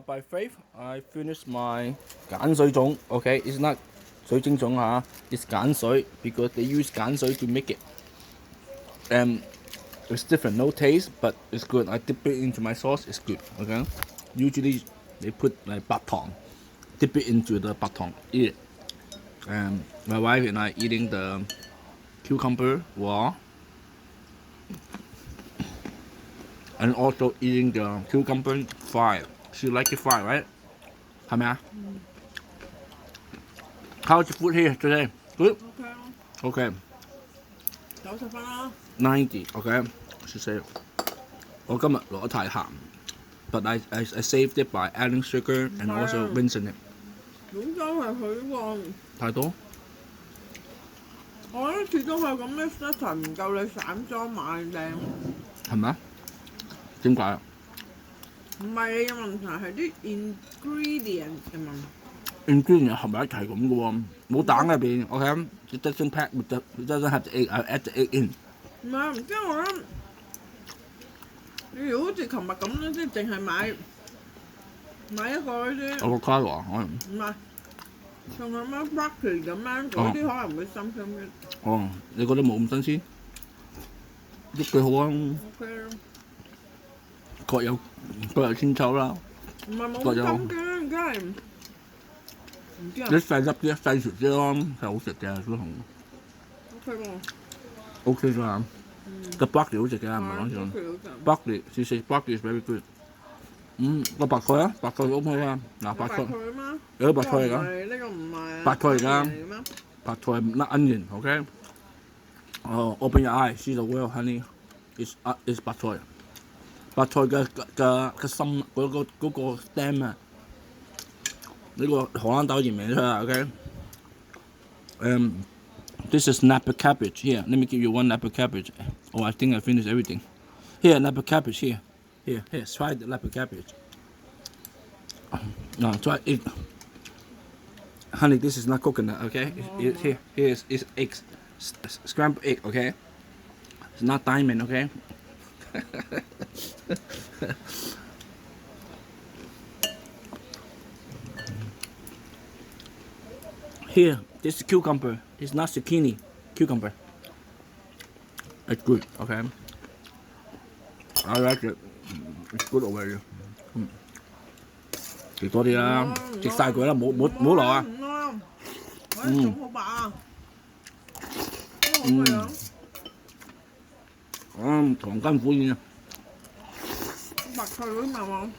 By faith, I finished my 鹼水粽. Okay, it's not 水晶粽it's 鹼水 because they use 鹼水 to make it. And it's different, no taste, but it's good. I dip it into my sauce, it's good. Okay, usually they put like batong, dip it into the batong, eat it. And my wife and I eating the cucumber raw, and also eating the cucumber fried. She like it fried, right? 係咪啊？How's the food here today? Good? Okay. 90分啦。90, okay. She said, 我今日落得太鹹 but I saved it by adding sugar and also rinsing it. 點解係佢喎？太多？我覺得始終係咁嘅 starter 唔夠你散裝買靚。係咪啊？點解啊？唔係你嘅問題，係啲 ingredient 嘅問題。ingredient 係咪一齊咁嘅喎？冇蛋入邊 ，OK? It doesn't pack with the, it doesn't have the egg. I add the egg in. 唔係，即係我覺得你如果好似琴日咁咧，即係淨係買一個嗰啲。avocado 啊，可能。唔係，仲有咩 broccoli 咁樣嗰啲可能會深深啲。哦，你覺得冇咁新鮮？都幾好啊。OK 啦。各有千秋啦。唔係冇咁深嘅，真係唔知啊。一細粒啲，細條啲咯，係好食嘅小紅。OK 喎。OK 㗎。個 broccoli 好食嘅，唔係講笑。broccoli， she says broccoli is very good。個白菜啊，白菜 OK 啊，嗱白菜。有白菜嚟㗎。呢個唔係。白菜嚟㗎。白菜 not onion，OK？ open your eye, see the world, honey. It's 白菜。白菜嘅心嗰個 stem 啊，呢個荷蘭豆認明出嚟 ，OK？ This is Napa cabbage. Here, let me give you one Napa cabbage. Oh, I think I finished everything. Here, Napa cabbage. Here. Try the Napa cabbage. No, try it. Honey, this is not coconut, okay? Here is eggs, scrambled egg, okay? It's not diamond, okay? Here, this is cucumber. It's not zucchini, cucumber. It's good, okay? I like it. It's good over here. 食多啲啦，食晒佢啦，冇落啊。唔啱，我啲仲好白啊，都好嘅樣。唐金虎宴啊。白菜嗰啲咪話。